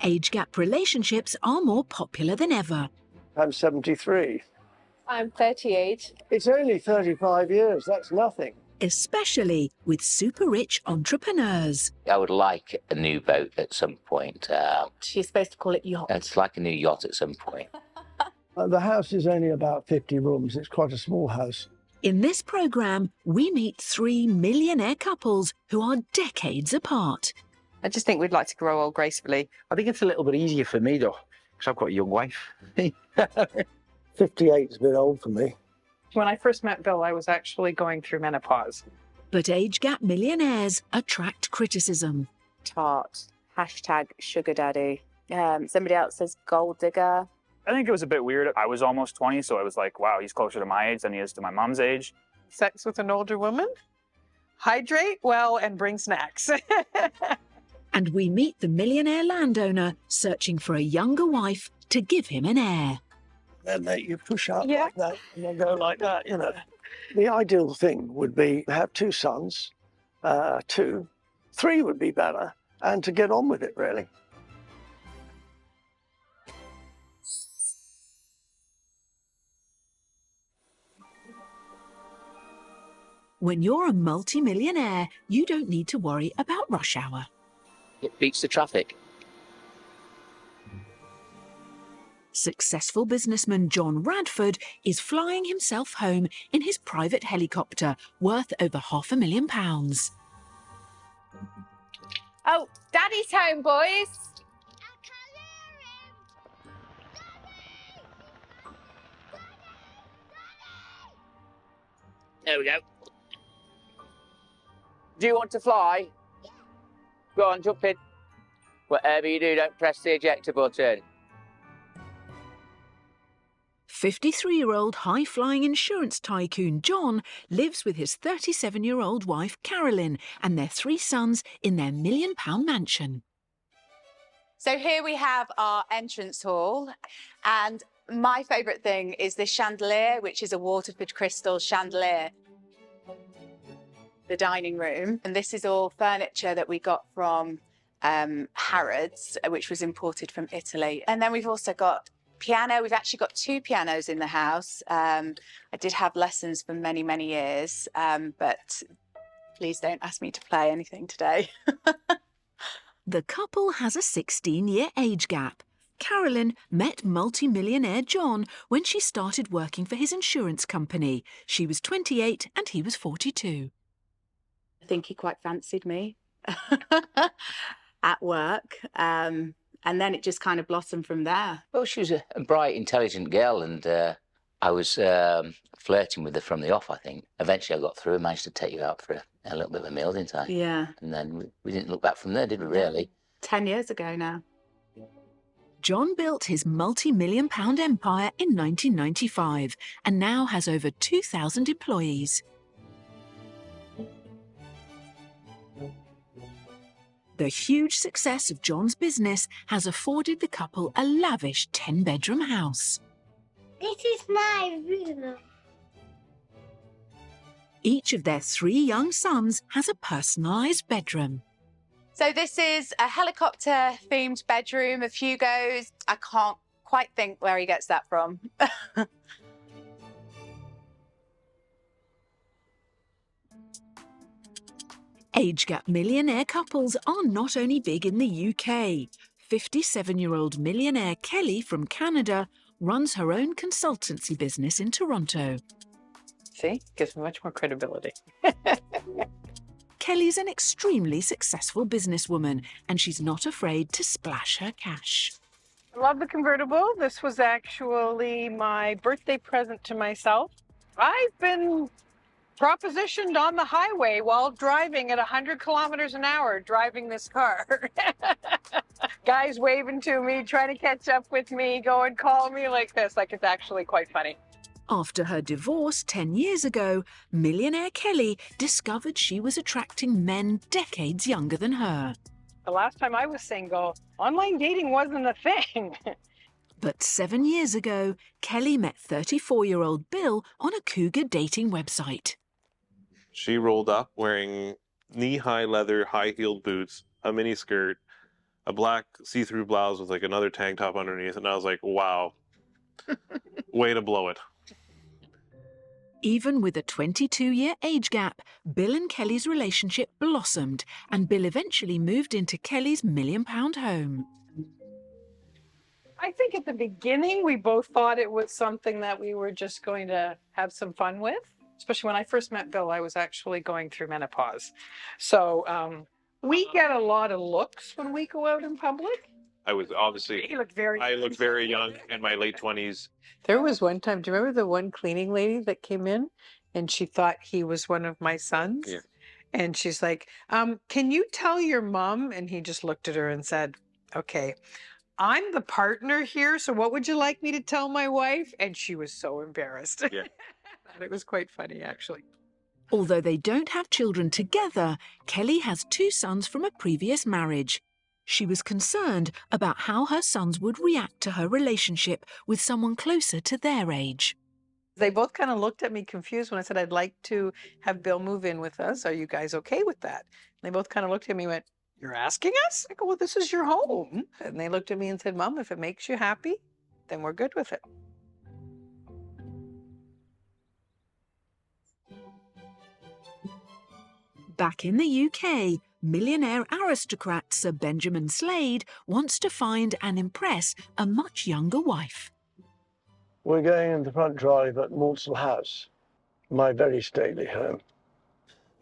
age gap relationships are more popular than ever. I'm 73. I'm 38. It's only 35 years, that's nothing. Especially with super-rich entrepreneurs. I would like a new boat at some point. She's supposed to call it yacht. It's like a new yacht at some point. The house is only about 50 rooms. It's quite a small house. In this programme, we meet 3 millionaire couples who are decades apart. I just think we'd like to grow old gracefully. I think it's a little bit easier for me, though, because I've got a young wife. 58 is a bit old for me. When I first met Bill, I was actually going through menopause. But age gap millionaires attract criticism. Tart. Hashtag sugar daddy. Somebody else says gold digger. I think it was a bit weird. I was almost 20, so I was like, wow, he's closer to my age than he is to my mom's age. Sex with an older woman? Hydrate well and bring snacks. And we meet the millionaire landowner searching for a younger wife to give him an heir. Then you push up like that and then go like that, you know. The ideal thing would be to have 2 sons, 2, 3 would be better, and to get on with it, really. When you're a multi-millionaire, you don't need to worry about rush hour. It beats the traffic. Successful businessman John Radford is flying himself home in his private helicopter worth over £500,000. Oh, Daddy's home, boys. There we go. Do you want to fly? Go on, jump in. Whatever you do, don't press the ejector button. 53-year-old high-flying insurance tycoon John lives with his 37-year-old wife Carolyn and their 3 sons in their £1 million mansion. So here we have our entrance hall, and my favourite thing is this chandelier, which is a Waterford crystal chandelier. The dining room, and this is all furniture that we got from Harrods, which was imported from Italy. And then we've also got piano. We've actually got 2 pianos in the house. I did have lessons for many, many years, but please don't ask me to play anything today. The couple has a 16-year age gap. Carolyn met multi-millionaire John when she started working for his insurance company. She was 28 and he was 42. I think he quite fancied me at work. And then it just kind of blossomed from there. Well, she was a bright, intelligent girl, and I was flirting with her from the off, I think. Eventually I got through and managed to take you out for a little bit of a meal, didn't I? Yeah. And then we didn't look back from there, did we, really? 10 years ago now. John built his multi-million-pound empire in 1995 and now has over 2,000 employees. The huge success of John's business has afforded the couple a lavish 10-bedroom house. This is my room. Each of their 3 young sons has a personalised bedroom. So this is a helicopter-themed bedroom of Hugo's. I can't quite think where he gets that from. Age gap millionaire couples are not only big in the UK. 57-year-old millionaire Kelly from Canada runs her own consultancy business in Toronto. See, gives me much more credibility. Kelly's an extremely successful businesswoman, and she's not afraid to splash her cash. I love the convertible. This was actually my birthday present to myself. I've been propositioned on the highway while driving at 100 kilometers an hour, driving this car. Guys waving to me, trying to catch up with me, going, call me like this. Like, it's actually quite funny. After her divorce 10 years ago, millionaire Kelly discovered she was attracting men decades younger than her. The last time I was single, online dating wasn't a thing. But 7 years ago, Kelly met 34-year-old Bill on a cougar dating website. She rolled up wearing knee-high leather, high-heeled boots, a miniskirt, a black see-through blouse with like another tank top underneath, and I was like, wow, way to blow it. Even with a 22-year age gap, Bill and Kelly's relationship blossomed, and Bill eventually moved into Kelly's £1 million home. I think at the beginning, we both thought it was something that we were just going to have some fun with. Especially when I first met Bill, I was actually going through menopause. So we get a lot of looks when we go out in public. I was obviously, I looked very young in my late 20s. There was one time, do you remember the one cleaning lady that came in and she thought he was one of my sons? Yeah. And she's like, can you tell your mom? And he just looked at her and said, okay, I'm the partner here, so what would you like me to tell my wife? And she was so embarrassed. Yeah. It was quite funny, actually. Although they don't have children together, Kelly has 2 sons from a previous marriage. She was concerned about how her sons would react to her relationship with someone closer to their age. They both kind of looked at me confused when I said, I'd like to have Bill move in with us. Are you guys okay with that? And they both kind of looked at me and went, you're asking us? I go, well, this is your home. And they looked at me and said, Mom, if it makes you happy, then we're good with it. Back in the UK, millionaire aristocrat Sir Benjamin Slade wants to find and impress a much younger wife. We're going in the front drive at Maudsley House, my very stately home.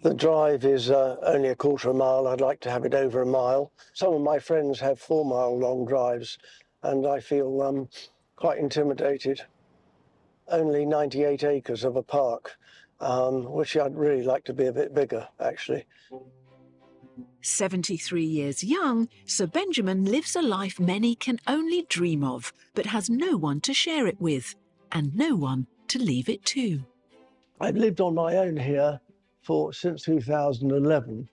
The drive is only a quarter of a mile. I'd like to have it over a mile. Some of my friends have 4-mile long drives, and I feel quite intimidated. Only 98 acres of a park, which I'd really like to be a bit bigger, actually. 73 years young, Sir Benjamin lives a life many can only dream of, but has no one to share it with, and no one to leave it to. I've lived on my own here since 2011.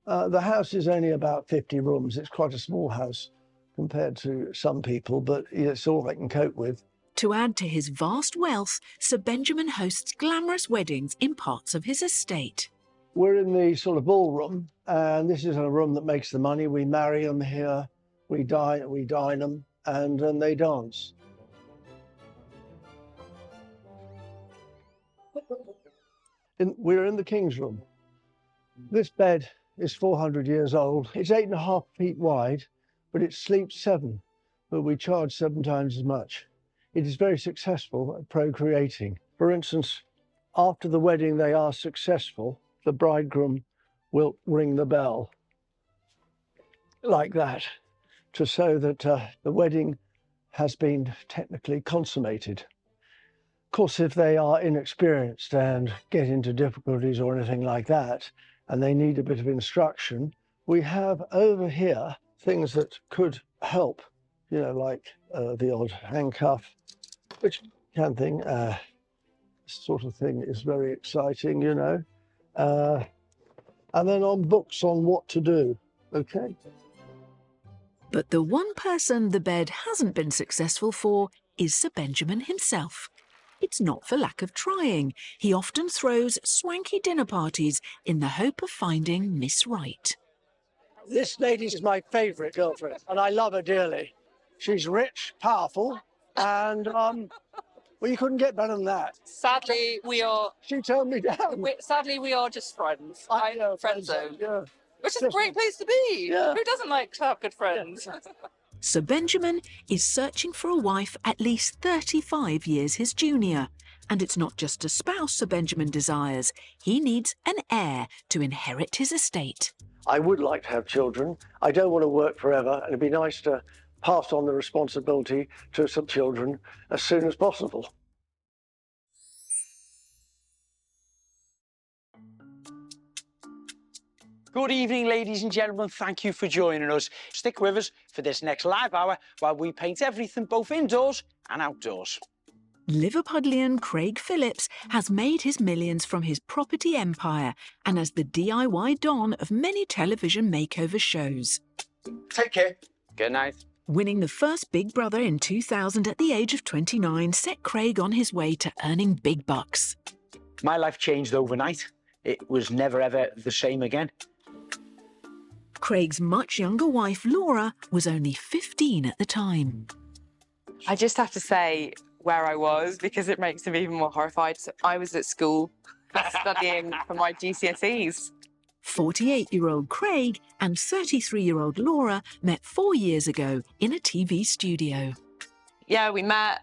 The house is only about 50 rooms. It's quite a small house compared to some people, but it's all I can cope with. To add to his vast wealth, Sir Benjamin hosts glamorous weddings in parts of his estate. We're in the sort of ballroom, and this is a room that makes the money. We marry them here, we dine them, and then they dance. We're in the King's room. This bed is 400 years old. It's 8.5 feet wide, but it sleeps 7, but we charge 7 times as much. It is very successful at procreating. For instance, after the wedding they are successful, the bridegroom will ring the bell like that to show that the wedding has been technically consummated. Of course, if they are inexperienced and get into difficulties or anything like that, and they need a bit of instruction, we have over here things that could help, you know, like the odd handcuff, which kind of thing, sort of thing is very exciting, you know. And then on books on what to do, okay? But the one person the bed hasn't been successful for is Sir Benjamin himself. It's not for lack of trying. He often throws swanky dinner parties in the hope of finding Miss Right. This lady is my favourite girlfriend, and I love her dearly. She's rich, powerful, and well, you couldn't get better than that. Sadly, we are. She turned me down. Sadly, we are just friends. I know, Friend zone. Yeah. Which is a great place to be. Yeah. Who doesn't like to have good friends? Sir Benjamin is searching for a wife at least 35 years his junior. And it's not just a spouse Sir Benjamin desires. He needs an heir to inherit his estate. I would like to have children. I don't want to work forever, and it'd be nice to pass on the responsibility to some children as soon as possible. Good evening, ladies and gentlemen. Thank you for joining us. Stick with us for this next live hour while we paint everything both indoors and outdoors. Liverpudlian Craig Phillips has made his millions from his property empire and as the DIY don of many television makeover shows. Take care. Good night. Winning the first Big Brother in 2000 at the age of 29 set Craig on his way to earning big bucks. My life changed overnight. It was never ever the same again. Craig's much younger wife, Laura, was only 15 at the time. I just have to say where I was because it makes me even more horrified. So I was at school studying for my GCSEs. 48-year-old Craig and 33-year-old Laura met 4 years ago in a TV studio. Yeah, we met.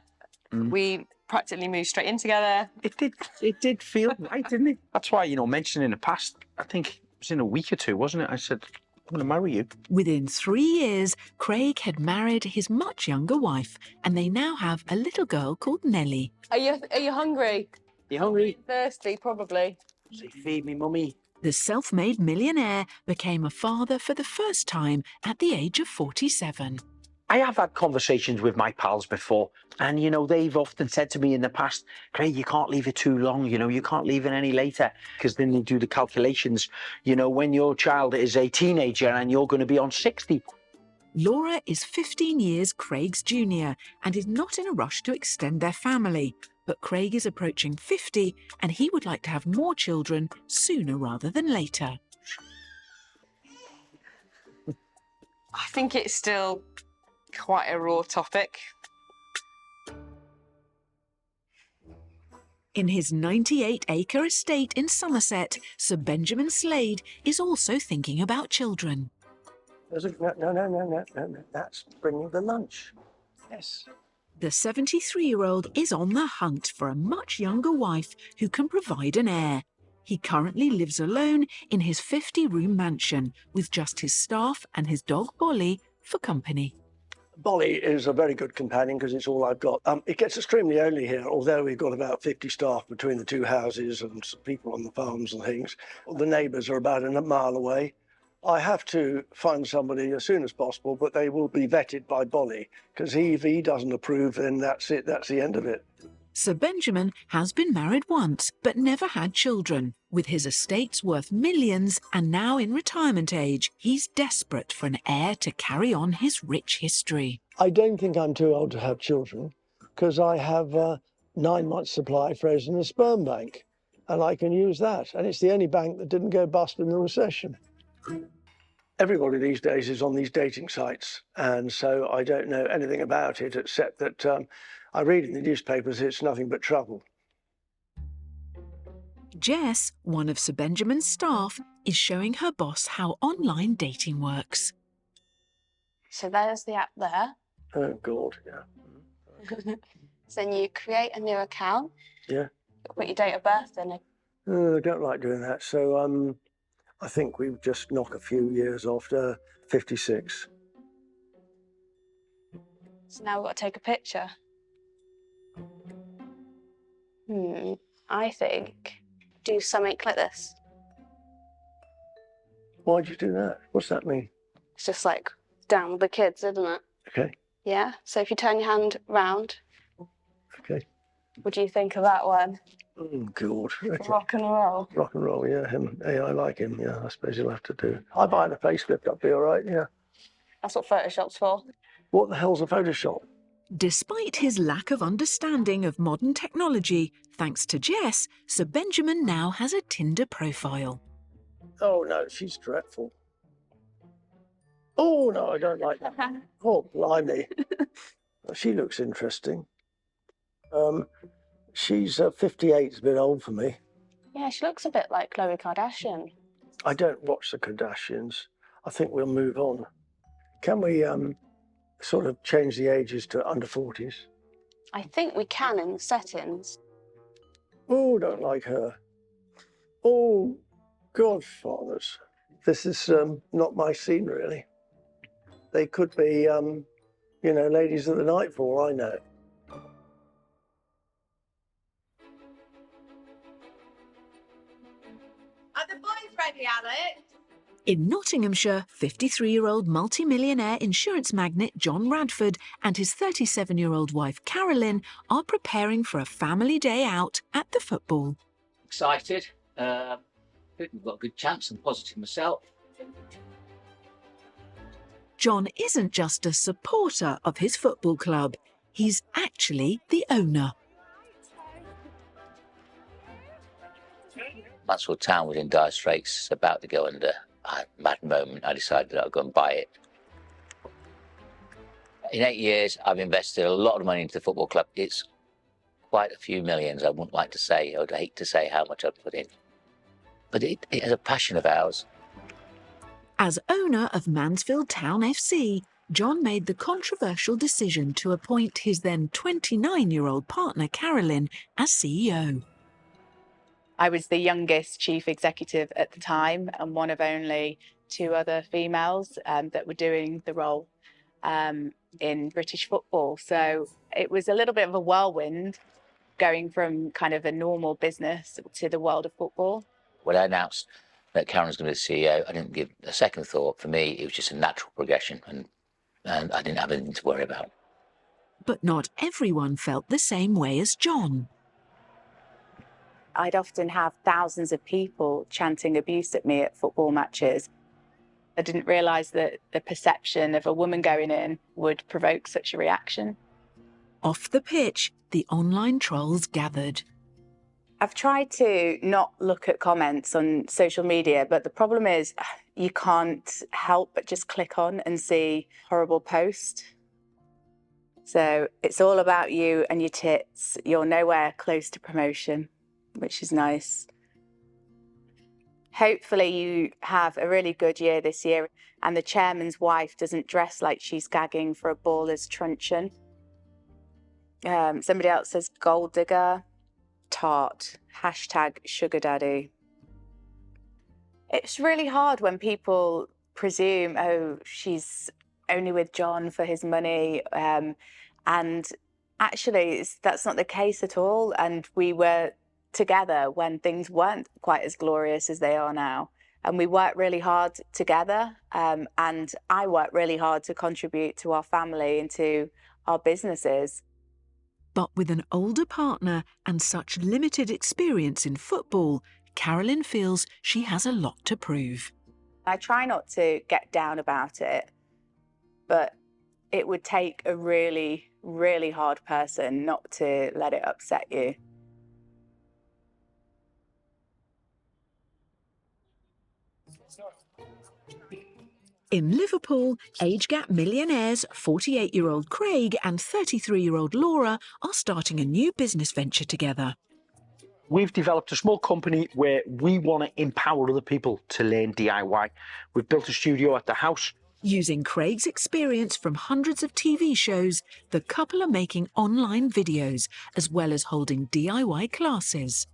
We practically moved straight in together. It did feel right, didn't it? That's why, you know, mentioned in the past, I think it was in a week or two, wasn't it? I said, I'm going to marry you. Within 3 years, Craig had married his much younger wife, and they now have a little girl called Nellie. Are you hungry? You hungry? Thirsty, probably. Say, feed me, mummy. The self-made millionaire became a father for the first time at the age of 47. I have had conversations with my pals before, and, you know, they've often said to me in the past, Craig, you can't leave it too long, you know, you can't leave it any later, because then they do the calculations, you know, when your child is a teenager and you're going to be on 60. Laura is 15 years Craig's junior and is not in a rush to extend their family. But Craig is approaching 50 and he would like to have more children sooner rather than later. I think it's still quite a raw topic. In his 98-acre estate in Somerset, Sir Benjamin Slade is also thinking about children. No, that's bringing the lunch. Yes. The 73-year-old is on the hunt for a much younger wife who can provide an heir. He currently lives alone in his 50-room mansion with just his staff and his dog Bolly for company. Bolly is a very good companion because it's all I've got. It gets extremely lonely here, although we've got about 50 staff between the two houses and some people on the farms and things. The neighbours are about a mile away. I have to find somebody as soon as possible, but they will be vetted by Bolly, because if he doesn't approve, then that's it, that's the end of it. Sir Benjamin has been married once, but never had children. With his estates worth millions and now in retirement age, he's desperate for an heir to carry on his rich history. I don't think I'm too old to have children, because I have 9 months' supply frozen in a sperm bank, and I can use that. And it's the only bank that didn't go bust in the recession. Everybody these days is on these dating sites, and so I don't know anything about it except that I read in the newspapers it's nothing but trouble. Jess, one of Sir Benjamin's staff, is showing her boss how online dating works. So there's the app there. Oh, God, yeah. So then you create a new account. Yeah. Put your date of birth in it. I don't like doing that, so I think we just knock a few years off to 56. So now we've got to take a picture. I think do something like this. Why'd you do that? What's that mean? It's just like down with the kids, isn't it? Okay. Yeah. So if you turn your hand round. Okay. What do you think of that one? Oh, God. Okay. Rock and roll. Rock and roll, yeah. Him. Yeah, I like him. Yeah, I suppose you'll have to do. I buy a facelift, I'll be all right, yeah. That's what Photoshop's for. What the hell's a Photoshop? Despite his lack of understanding of modern technology, thanks to Jess, Sir Benjamin now has a Tinder profile. Oh, no, she's dreadful. Oh, no, I don't like that. Oh, blimey. She looks interesting. She's 58, it's a bit old for me. Yeah, she looks a bit like Khloe Kardashian. I don't watch the Kardashians. I think we'll move on. Can we sort of change the ages to under 40s? I think we can in the settings. Oh, don't like her. Oh, Godfathers. This is not my scene, really. They could be, you know, ladies of the night for all I know. Are the boys ready, Alex? In Nottinghamshire, 53-year-old multi-millionaire insurance magnate John Radford and his 37-year-old wife Carolyn are preparing for a family day out at the football. Excited. I think we've got a good chance. I'm positive myself. John isn't just a supporter of his football club, he's actually the owner. Mansfield Town was in dire straits, about to go under. I had a mad moment. I decided that I'd go and buy it. In 8 years, I've invested a lot of money into the football club. It's quite a few millions. I wouldn't like to say, I'd hate to say how much I've put in. But it is a passion of ours. As owner of Mansfield Town FC, John made the controversial decision to appoint his then 29-year-old partner, Carolyn, as CEO. I was the youngest chief executive at the time and one of only 2 other females that were doing the role in British football. So it was a little bit of a whirlwind going from kind of a normal business to the world of football. When I announced that Carolyn was going to be the CEO, I didn't give a second thought. For me, it was just a natural progression, and I didn't have anything to worry about. But not everyone felt the same way as John. I'd often have thousands of people chanting abuse at me at football matches. I didn't realise that the perception of a woman going in would provoke such a reaction. Off the pitch, the online trolls gathered. I've tried to not look at comments on social media, but the problem is you can't help but just click on and see horrible posts. So it's all about you and your tits. You're nowhere close to promotion, which is nice. Hopefully you have a really good year this year and the chairman's wife doesn't dress like she's gagging for a baller's truncheon. Somebody else says gold digger, tart, hashtag sugar daddy. It's really hard when people presume, oh, she's only with John for his money. And actually, that's not the case at all. And we were together when things weren't quite as glorious as they are now. And we worked really hard together. And I worked really hard to contribute to our family and to our businesses. But with an older partner and such limited experience in football, Carolyn feels she has a lot to prove. I try not to get down about it, but it would take a really, really hard person not to let it upset you. In Liverpool, age gap millionaires 48-year-old Craig and 33-year-old Laura are starting a new business venture together. We've developed a small company where we want to empower other people to learn DIY. We've built a studio at the house. Using Craig's experience from hundreds of TV shows, the couple are making online videos as well as holding DIY classes.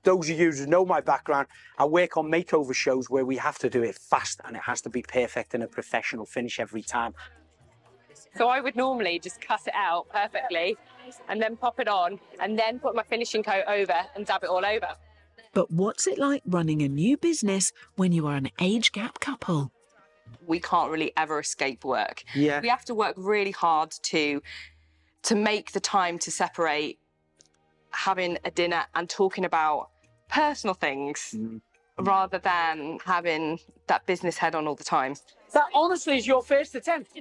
Those of you who know my background, I work on makeover shows where we have to do it fast and it has to be perfect and a professional finish every time. So I would normally just cut it out perfectly and then pop it on and then put my finishing coat over and dab it all over. But what's it like running a new business when you are an age gap couple? We can't really ever escape work. Yeah. We have to work really hard to make the time to separate having a dinner and talking about personal things rather than having that business head on all the time. That honestly is your first attempt.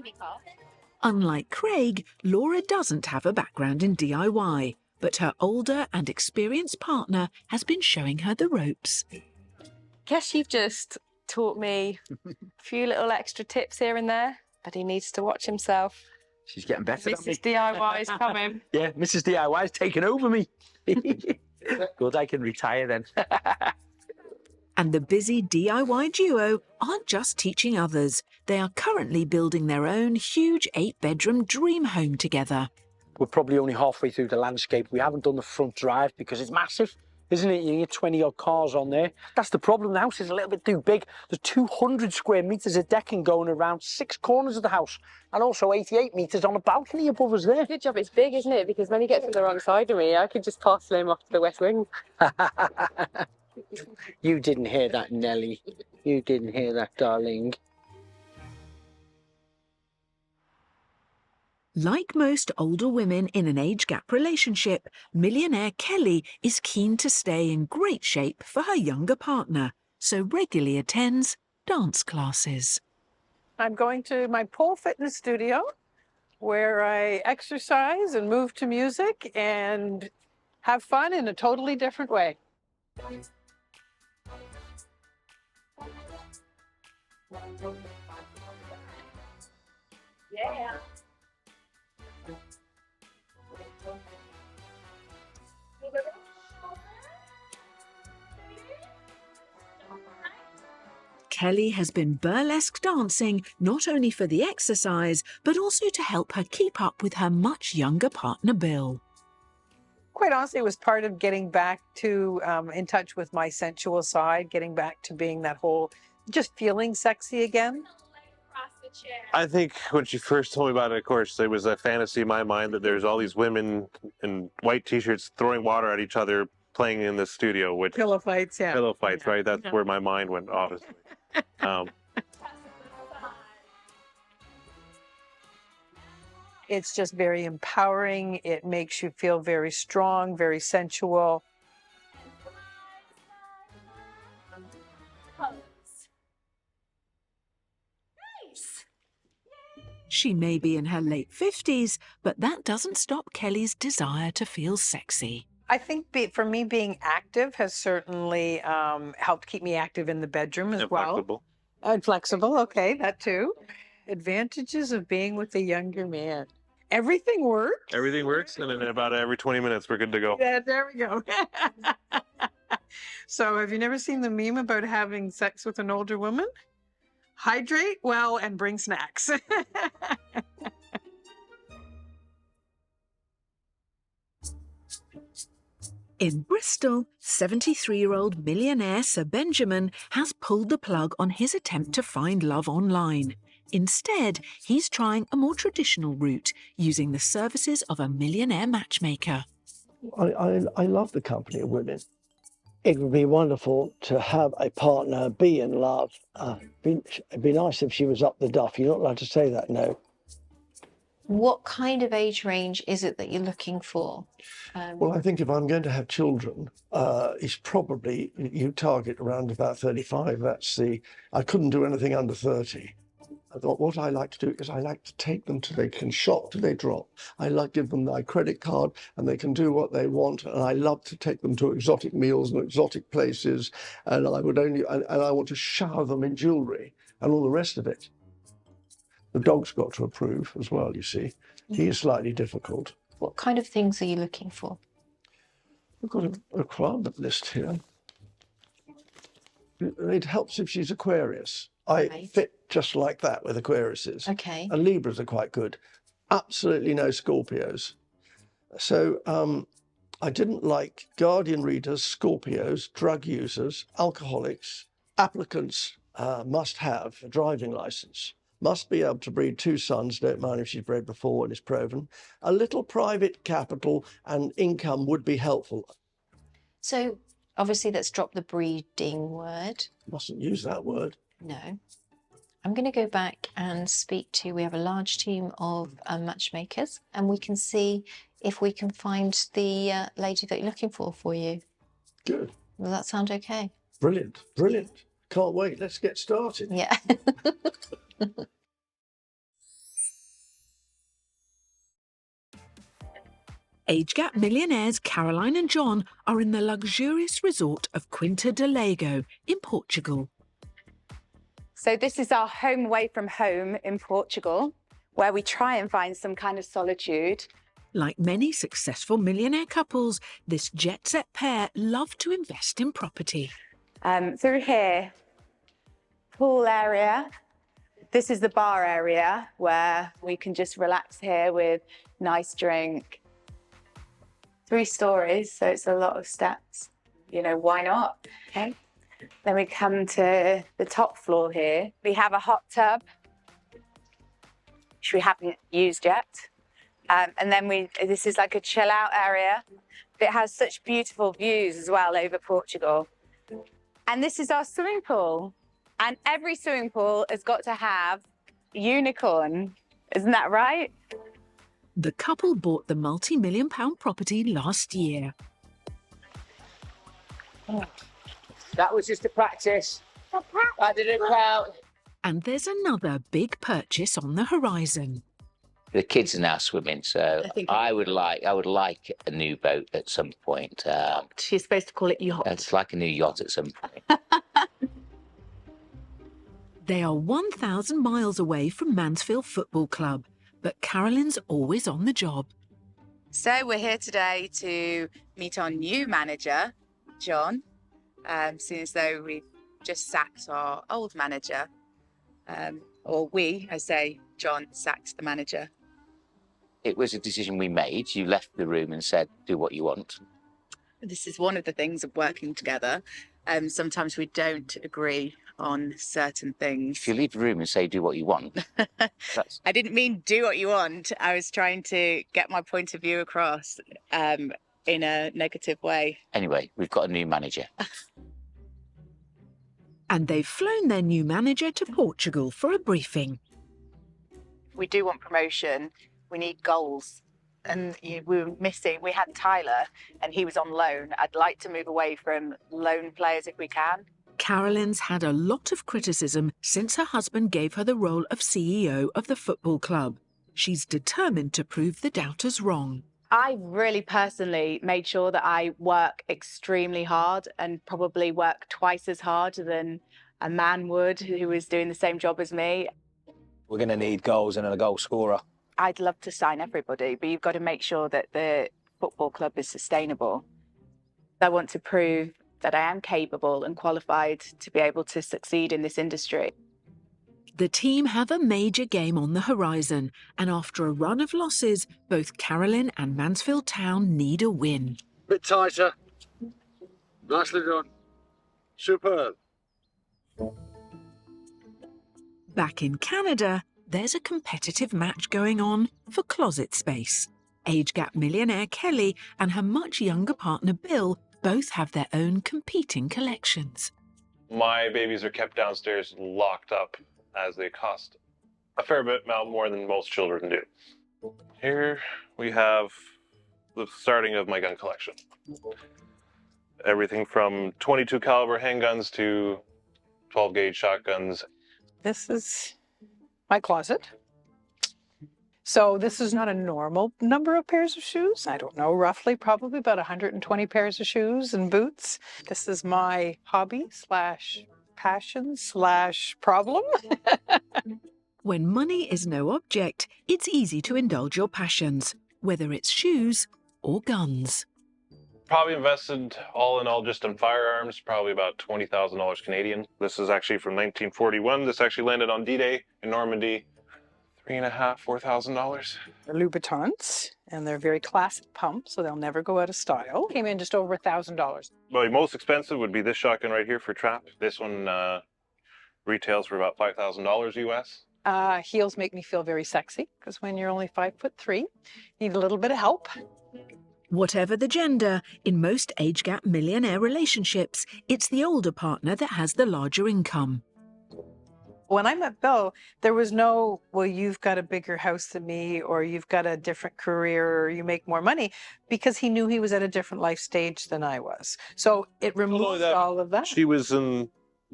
Unlike Craig, Laura doesn't have a background in DIY, but her older and experienced partner has been showing her the ropes. Guess you've just taught me a few little extra tips here and there, but he needs to watch himself. She's getting better at me. Mrs. DIY is coming. Yeah, Mrs. DIY is taking over me. Good, I can retire then. And the busy DIY duo aren't just teaching others. They are currently building their own huge 8-bedroom dream home together. We're probably only halfway through the landscape. We haven't done the front drive because it's massive, isn't it? You get 20-odd cars on there. That's the problem. The house is a little bit too big. There's 200 square metres of decking going around 6 corners of the house and also 88 metres on a balcony above us there. Good job it's big, isn't it? Because when he gets on the wrong side of me, I could just parcel him off to the West Wing. You didn't hear that, Nelly. You didn't hear that, darling. Like most older women in an age gap relationship, millionaire Kelly is keen to stay in great shape for her younger partner, so regularly attends dance classes. I'm going to my pole fitness studio where I exercise and move to music and have fun in a totally different way. Yeah. Kelly has been burlesque dancing not only for the exercise, but also to help her keep up with her much younger partner, Bill. Quite honestly, it was part of getting back to in touch with my sensual side, getting back to being that whole, just feeling sexy again. I think when she first told me about it, of course, it was a fantasy in my mind that there's all these women in white t-shirts throwing water at each other playing in the studio. Which, pillow fights, yeah. Pillow fights, Yeah. right? That's Yeah. where my mind went, obviously. It's just very empowering. It makes you feel very strong, very sensual. She may be in her late 50s, but that doesn't stop Kelly's desire to feel sexy. I think for me, being active has certainly helped keep me active in the bedroom as well. Flexible. And flexible, okay, that too. Advantages of being with a younger man. Everything works. Everything works, and then about every 20 minutes, we're good to go. Yeah, there we go. So have you never seen the meme about having sex with an older woman? Hydrate well and bring snacks. In Bristol, 73-year-old millionaire Sir Benjamin has pulled the plug on his attempt to find love online. Instead, he's trying a more traditional route, using the services of a millionaire matchmaker. I love the company of women. It would be wonderful to have a partner be in love. It'd be nice if she was up the duff. You're not allowed to say that, no. What kind of age range is it that you're looking for? Well, I think if I'm going to have children, it's probably, you target around about 35. I couldn't do anything under 30. I thought what I like to do is I like to take them till they can shop till they drop. I like to give them my credit card and they can do what they want. And I love to take them to exotic meals and exotic places. And I want to shower them in jewellery and all the rest of it. The dog's got to approve as well, you see. He is slightly difficult. What kind of things are you looking for? We've got a requirement list here. It helps if she's Aquarius. I fit just like that with Aquariuses. Okay. And Libras are quite good. Absolutely no Scorpios. So I didn't like Guardian readers, Scorpios, drug users, alcoholics. Applicants must have a driving licence. Must be able to breed 2 sons, don't mind if she's bred before and is proven. A little private capital and income would be helpful. So obviously let's drop the breeding word. Mustn't use that word. No. I'm going to go back and speak to, we have a large team of matchmakers, and we can see if we can find the lady that you're looking for you. Good. Will that sound okay? Brilliant, brilliant. Can't wait. Let's get started. Yeah. Age gap millionaires Caroline and John are in the luxurious resort of Quinta de Lago in Portugal. So this is our home away from home in Portugal, where we try and find some kind of solitude. Like many successful millionaire couples, this jet-set pair love to invest in property. Through here, pool area. This is the bar area where we can just relax here with nice drink. 3 stories, so it's a lot of steps. You know, why not? Okay. Then we come to the top floor here. We have a hot tub, which we haven't used yet. And then this is like a chill out area. It has such beautiful views as well over Portugal. And this is our swimming pool. And every swimming pool has got to have a unicorn. Isn't that right? The couple bought the multi-million-pound property last year. That was just a practice. That didn't count. And there's another big purchase on the horizon. The kids are now swimming, so I would like a new boat at some point. She's supposed to call it yacht. It's like a new yacht at some point. They are 1,000 miles away from Mansfield Football Club, but Carolyn's always on the job. So we're here today to meet our new manager, John, seeing as though we just sacked our old manager. John sacked the manager. It was a decision we made. You left the room and said, do what you want. This is one of the things of working together. Sometimes we don't agree on certain things. If you leave the room and say, do what you want, that's... I didn't mean do what you want. I was trying to get my point of view across in a negative way. Anyway, we've got a new manager. And they've flown their new manager to Portugal for a briefing. We do want promotion. We need goals. And we were missing, we had Tyler and he was on loan. I'd like to move away from loan players if we can. Carolyn's had a lot of criticism since her husband gave her the role of CEO of the football club. She's determined to prove the doubters wrong. I really personally made sure that I work extremely hard and probably work twice as hard than a man would who was doing the same job as me. We're going to need goals and a goal scorer. I'd love to sign everybody, but you've got to make sure that the football club is sustainable. I want to prove that I am capable and qualified to be able to succeed in this industry. The team have a major game on the horizon, and after a run of losses, both Carolyn and Mansfield Town need a win. Bit tighter. Nicely done. Superb. Back in Canada, there's a competitive match going on for closet space. Age gap millionaire Kelly and her much younger partner Bill both have their own competing collections. My babies are kept downstairs locked up as they cost a fair bit more than most children do. Here we have the starting of my gun collection. Everything from 22 caliber handguns to 12 gauge shotguns. This is my closet. So this is not a normal number of pairs of shoes. I don't know, roughly probably about 120 pairs of shoes and boots. This is my hobby slash passion slash problem. When money is no object, it's easy to indulge your passions, whether it's shoes or guns. Probably invested all in all just in firearms, probably about $20,000 Canadian. This is actually from 1941. This actually landed on D-Day in Normandy. $3,500, $4,000. They're Louboutins, and they're very classic pumps, so they'll never go out of style. Came in just over $1,000. Well, the most expensive would be this shotgun right here for trap. This one retails for about $5,000 US. Heels make me feel very sexy, because when you're only 5'3", you need a little bit of help. Whatever the gender, in most age gap millionaire relationships, it's the older partner that has the larger income. When I met Bill, there was no, well, you've got a bigger house than me, or you've got a different career, or you make more money, because he knew he was at a different life stage than I was. So it removed all of that. She was in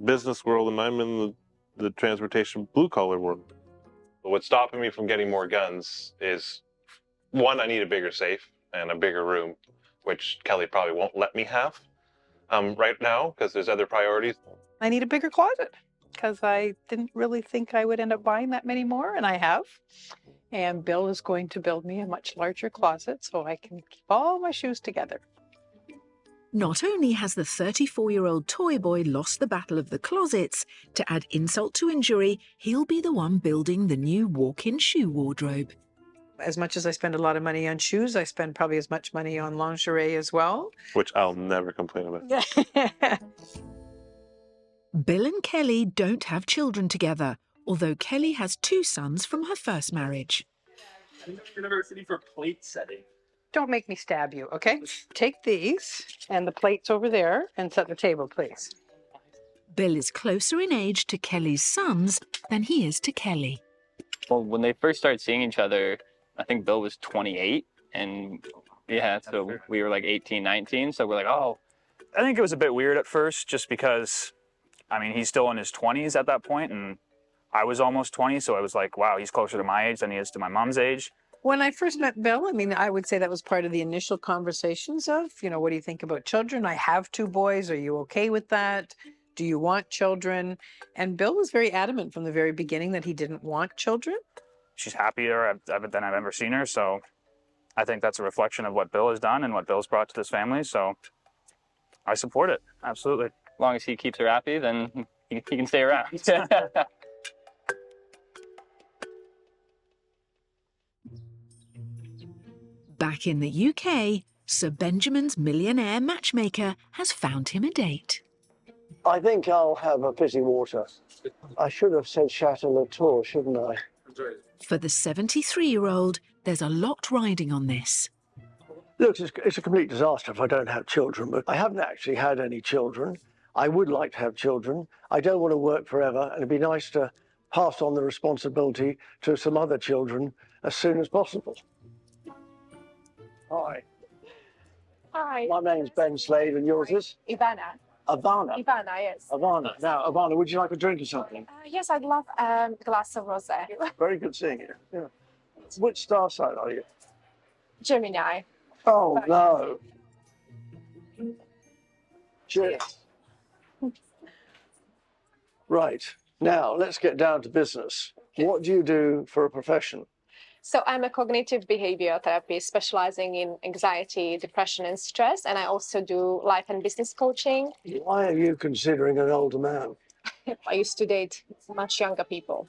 business world and I'm in the transportation blue collar world. What's stopping me from getting more guns is, one, I need a bigger safe and a bigger room, which Kelly probably won't let me have right now because there's other priorities. I need a bigger closet, because I didn't really think I would end up buying that many more, and I have. And Bill is going to build me a much larger closet so I can keep all my shoes together. Not only has the 34-year-old toy boy lost the battle of the closets, to add insult to injury, he'll be the one building the new walk-in shoe wardrobe. As much as I spend a lot of money on shoes, I spend probably as much money on lingerie as well. Which I'll never complain about. Bill and Kelly don't have children together, although Kelly has 2 sons from her first marriage. University for plate setting. Don't make me stab you, okay? Take these and the plates over there and set the table, please. Bill is closer in age to Kelly's sons than he is to Kelly. Well, when they first started seeing each other, I think Bill was 28, and yeah, so we were like 18, 19, so we're like, oh. I think it was a bit weird at first, just because, I mean, he's still in his 20s at that point, and I was almost 20, so I was like, wow, he's closer to my age than he is to my mom's age. When I first met Bill, I mean, I would say that was part of the initial conversations of, you know, what do you think about children? I have 2 boys. Are you okay with that? Do you want children? And Bill was very adamant from the very beginning that he didn't want children. She's happier than I've ever seen her, so I think that's a reflection of what Bill has done and what Bill's brought to this family, so I support it, absolutely. As long as he keeps her happy, then he can stay around. Back in the UK, Sir Benjamin's millionaire matchmaker has found him a date. I think I'll have a fizzy water. I should have said Chateau Latour, shouldn't I? For the 73-year-old, there's a lot riding on this. Look, it's a complete disaster if I don't have children, but I haven't actually had any children. I would like to have children. I don't want to work forever, and it'd be nice to pass on the responsibility to some other children as soon as possible. Hi. Hi. My name's Ben Slade, and yours is? Ivana. Ivana? Ivana, yes. Ivana. Now, Ivana, would you like a drink or something? Yes, I'd love a glass of rosé. Very good seeing you. Yeah. Which star sign are you? Gemini. Oh, no. Cheers. Right. Now, let's get down to business. What do you do for a profession? So I'm a cognitive behavior therapist specializing in anxiety, depression, and stress. And I also do life and business coaching. Why are you considering an older man? I used to date much younger people.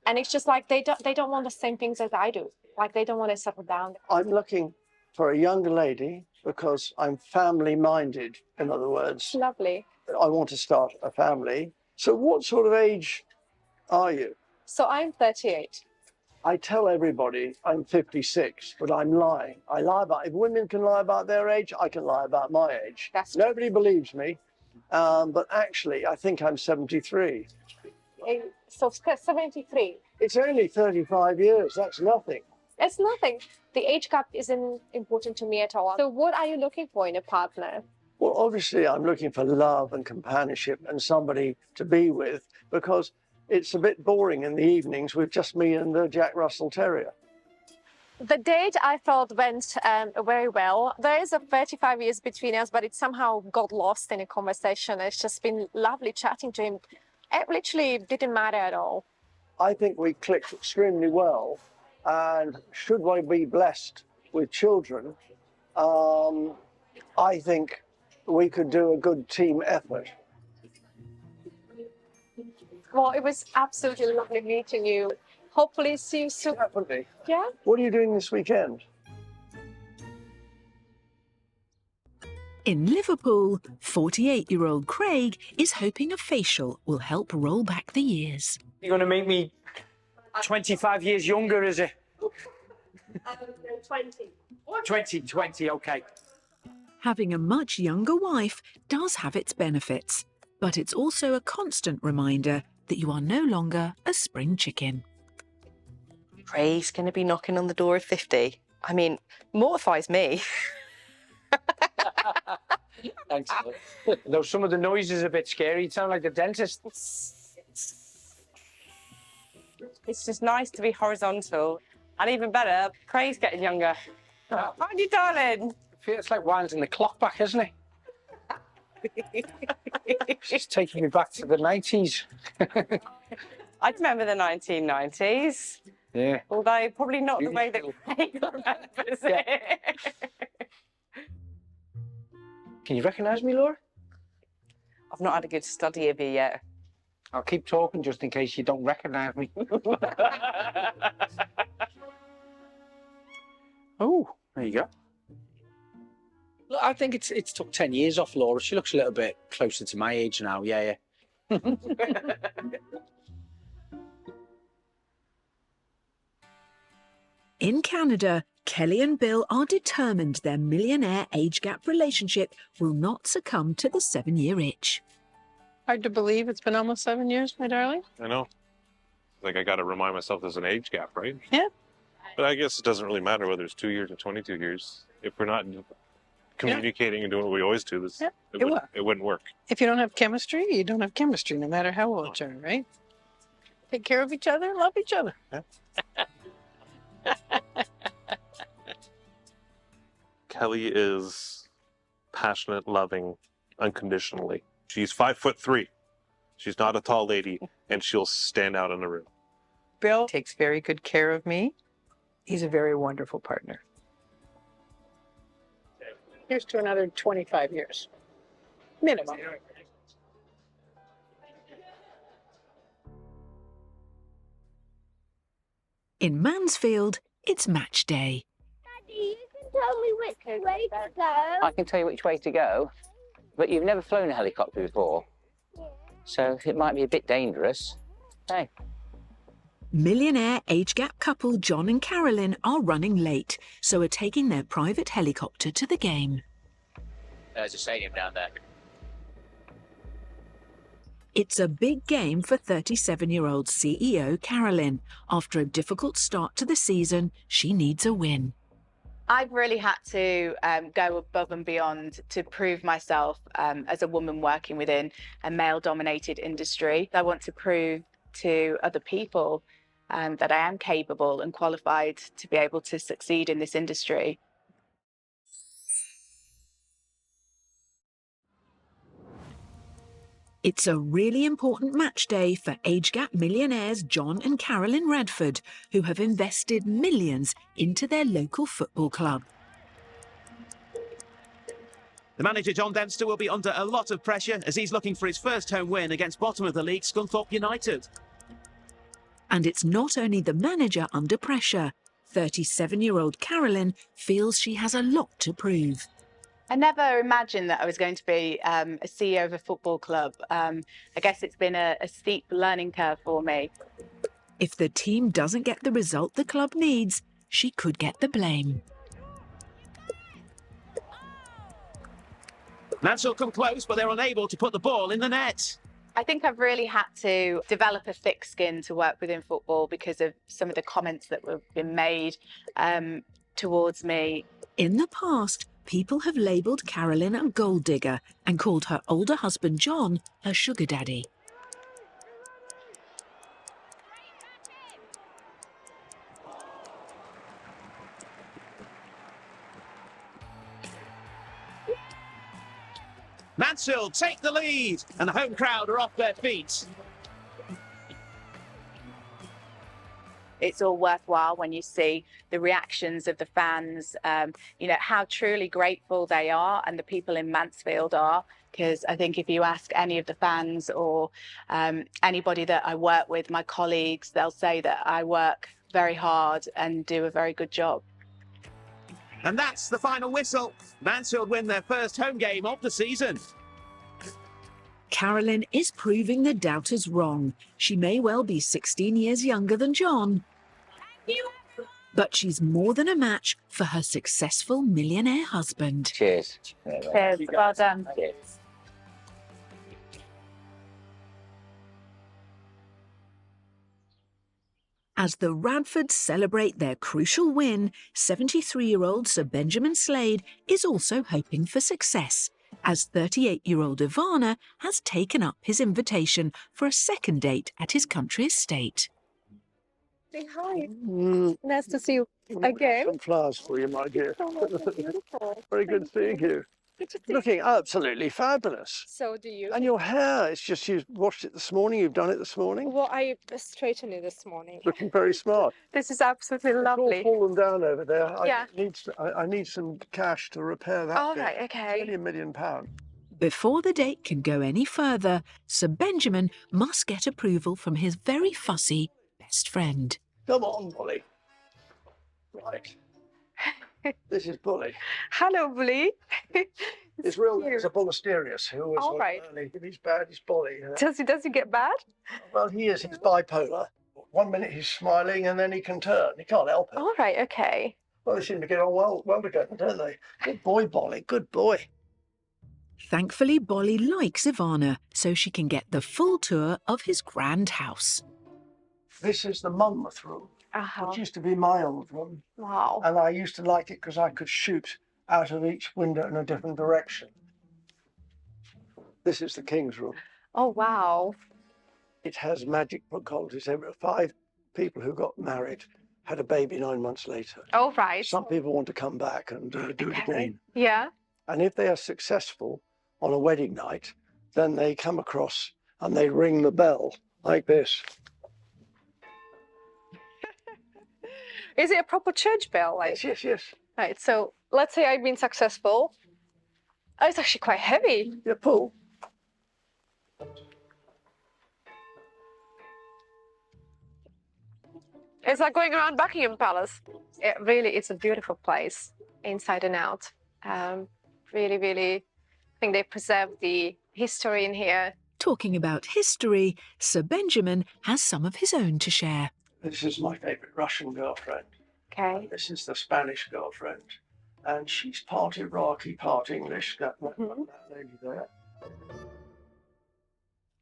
And it's just like they don't want the same things as I do. Like they don't want to settle down. I'm looking for a younger lady because I'm family-minded, in other words. Lovely. I want to start a family. So what sort of age are you? So I'm 38. I tell everybody I'm 56, but I'm lying. I lie about, if women can lie about their age, I can lie about my age. Nobody believes me, but actually I think I'm 73. So 73. It's only 35 years, that's nothing. It's nothing. The age gap isn't important to me at all. So what are you looking for in a partner? Well, obviously I'm looking for love and companionship and somebody to be with, because it's a bit boring in the evenings with just me and the Jack Russell Terrier. The date I felt went very well. There is a 35 years between us, but it somehow got lost in a conversation. It's just been lovely chatting to him. It literally didn't matter at all. I think we clicked extremely well, and should we be blessed with children, I think we could do a good team effort. Well, it was absolutely lovely meeting you. Hopefully see you soon. Definitely. Yeah? What are you doing this weekend? In Liverpool, 48-year-old Craig is hoping a facial will help roll back the years. You're going to make me 25 years younger, is it? 20. 20, okay. Having a much younger wife does have its benefits, but it's also a constant reminder that you are no longer a spring chicken. Craig's going to be knocking on the door of 50. I mean, mortifies me. Thanks. Though some of the noise is a bit scary. You sound like the dentist. It's just nice to be horizontal. And even better, Craig's getting younger. Aren't you, darling? It's like winding the clock back, isn't it? She's taking me back to the 90s. I remember the 1990s. Yeah. Although probably not the way that Craig remembers it. Can you recognise me, Laura? I've not had a good study of you yet. I'll keep talking just in case you don't recognise me. Oh, there you go. Look, I think it's took 10 years off Laura. She looks a little bit closer to my age now. Yeah. In Canada, Kelly and Bill are determined their millionaire age gap relationship will not succumb to the 7-year itch. Hard to believe it's been almost 7 years, my darling. I know. Like, I got to remind myself there's an age gap, right? Yeah. But I guess it doesn't really matter whether it's 2 years or 22 years. If we're not communicating and doing what we always do, it wouldn't work. If you don't have chemistry, you don't have chemistry, no matter how old you are, right? Take care of each other, love each other. Yeah. Kelly is passionate, loving, unconditionally. She's 5'3", She's not a tall lady, and she'll stand out in the room. Bill takes very good care of me. He's a very wonderful partner. Here's to another 25 years. Minimum. In Mansfield, it's match day. Daddy, you can tell me which way to go. I can tell you which way to go, but you've never flown a helicopter before, so it might be a bit dangerous. Hey. Millionaire age gap couple John and Carolyn are running late, so are taking their private helicopter to the game. There's a stadium down there. It's a big game for 37-year-old CEO Carolyn. After a difficult start to the season, she needs a win. I've really had to go above and beyond to prove myself as a woman working within a male-dominated industry. I want to prove to other people that I am capable and qualified to be able to succeed in this industry. It's a really important match day for age gap millionaires John and Carolyn Radford, who have invested millions into their local football club. The manager, John Dempster, will be under a lot of pressure as he's looking for his first home win against bottom of the league Scunthorpe United. And it's not only the manager under pressure. 37-year-old Carolyn feels she has a lot to prove. I never imagined that I was going to be a CEO of a football club. I guess it's been a steep learning curve for me. If the team doesn't get the result the club needs, she could get the blame. Mansfield come close, but they're unable to put the ball in the net. I think I've really had to develop a thick skin to work within football because of some of the comments that have been made towards me. In the past, people have labelled Carolyn a gold digger and called her older husband John her sugar daddy. Mansfield take the lead, and the home crowd are off their feet. It's all worthwhile when you see the reactions of the fans, you know, how truly grateful they are and the people in Mansfield are. Because I think if you ask any of the fans or anybody that I work with, my colleagues, they'll say that I work very hard and do a very good job. And that's the final whistle. Mansfield win their first home game of the season. Carolyn is proving the doubters wrong. She may well be 16 years younger than John, but she's more than a match for her successful millionaire husband. Cheers. Cheers. Well done. Cheers. As the Radfords celebrate their crucial win, 73-year-old Sir Benjamin Slade is also hoping for success, as 38-year-old Ivana has taken up his invitation for a second date at his country estate. Say hi. Nice to see you again. Some flowers for you, my dear. Oh, that's beautiful. Very good seeing you. Looking absolutely fabulous. So do you. And your hair, it's just you washed it this morning, you've done it this morning. Well, I straightened it this morning. Looking very smart. This is absolutely lovely. It's all fallen down over there. Yeah. I need some cash to repair that. All bit. right, okay. It's only £1 million. Before the date can go any further, Sir Benjamin must get approval from his very fussy best friend. Come on, Bully. Right. This is Bully. Hello, Bully. It's real. It's a Bullysterious who is all right. early. If he's bad, he's Bully. Does he get bad? Well, he is. He's bipolar. 1 minute he's smiling and then he can turn. He can't help it. All right, okay. Well, they seem to get on well together, don't they? Good boy, Bolly. Good boy. Thankfully, Bolly likes Ivana, so she can get the full tour of his grand house. This is the Monmouth room, which used to be my old room. Wow. And I used to like it because I could shoot out of each window in a different direction. This is the King's room. Oh, wow. It has magic qualities. 5 people who got married had a baby 9 months later. Oh, right. Some people want to come back and do it again. Yeah. And if they are successful on a wedding night, then they come across and they ring the bell like this. Is it a proper church bell? Like? Yes, yes, yes. Right, so let's say I've been successful. Oh, it's actually quite heavy. Yeah, pull. It's like going around Buckingham Palace. It really is a beautiful place, inside and out. Really, really, I think they preserved the history in here. Talking about history, Sir Benjamin has some of his own to share. This is my favourite Russian girlfriend. Okay. And this is the Spanish girlfriend. And she's part Iraqi, part English, that lady there.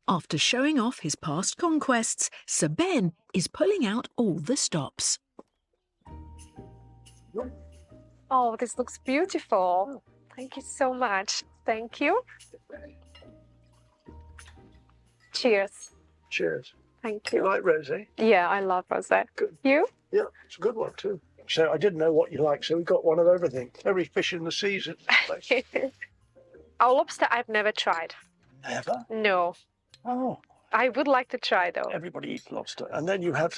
After showing off his past conquests, Sir Ben is pulling out all the stops. Oh, this looks beautiful. Thank you so much. Thank you. Cheers. Cheers. Thank You you. like rosé? Yeah, I love rosé. Good. You? Yeah, it's a good one too. So I didn't know what you like, so we got one of everything. Every fish in the season. Our lobster I've never tried. Never? No. Oh. I would like to try though. Everybody eats lobster. And then you have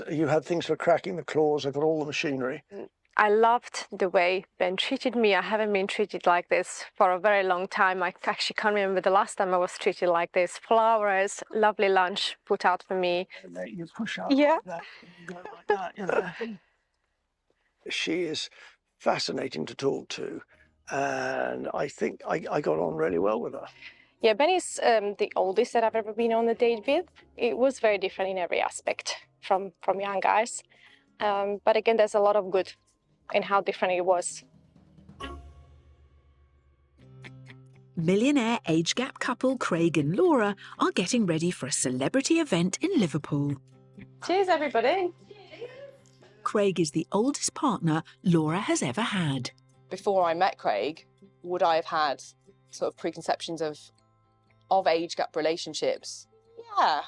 things for cracking the claws. They've got all the machinery. I loved the way Ben treated me. I haven't been treated like this for a very long time. I actually can't remember the last time I was treated like this. Flowers, lovely lunch put out for me. And then you push out Yeah. like that, you go like that, you know. She is fascinating to talk to, and I think I got on really well with her. Yeah, Ben is the oldest that I've ever been on a date with. It was very different in every aspect from young guys. But again, there's a lot of good in how different it was. Millionaire age gap couple Craig and Laura are getting ready for a celebrity event in Liverpool. Cheers, everybody. Craig is the oldest partner Laura has ever had. Before I met Craig, would I have had sort of preconceptions of age gap relationships? Yeah,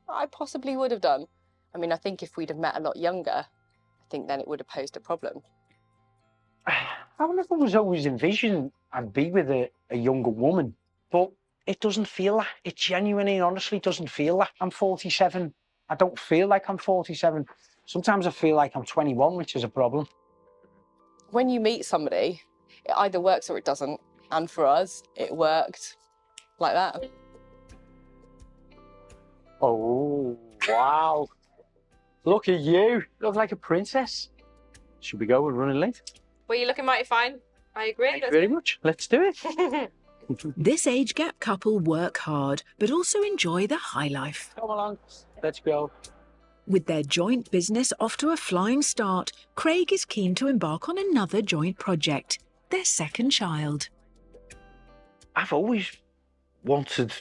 I possibly would have done. I mean, I think if we'd have met a lot younger, I think then it would have posed a problem. I never was always envisioned I'd be with a younger woman, but it doesn't feel that. It genuinely and honestly doesn't feel that. I'm 47. I don't feel like I'm 47. Sometimes I feel like I'm 21, which is a problem. When you meet somebody, it either works or it doesn't. And for us, it worked like that. Oh, wow. Look at you. You look like a princess. Should we go? We're running late. Well, you're looking mighty fine. I agree. Thank you very much. Let's do it. This age gap couple work hard, but also enjoy the high life. Come along. Let's go. With their joint business off to a flying start, Craig is keen to embark on another joint project, their second child. I've always wanted,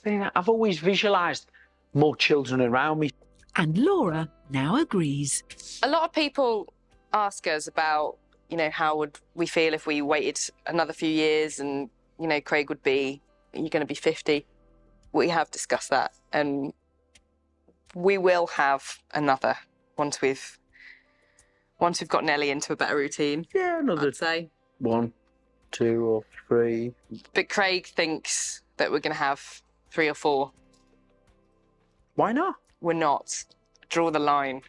I've always visualised more children around me. And Laura now agrees. A lot of people ask us about, how would we feel if we waited another few years and, Craig would be, you're going to be 50. We have discussed that, and we will have another once we've got Nelly into a better routine. Yeah, another I'd say 1, 2 or 3. But Craig thinks that we're going to have 3 or 4. Why not? We're not. Draw the line.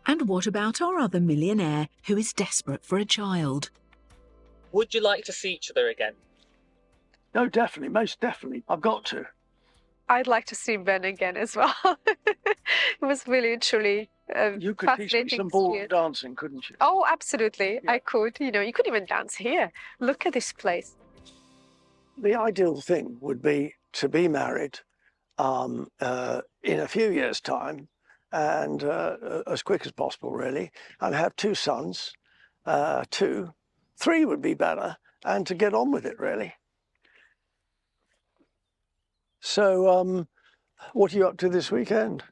And what about our other millionaire who is desperate for a child? Would you like to see each other again? No, definitely, most definitely. I've got to. I'd like to see Ben again as well. It was really, truly You could teach me some ball dancing, couldn't you? Oh, absolutely. Yeah. I could. You could even dance here. Look at this place. The ideal thing would be to be married in a few years' time, and as quick as possible, really, and have 2 sons, 2, 3 would be better, and to get on with it, really. So, what are you up to this weekend?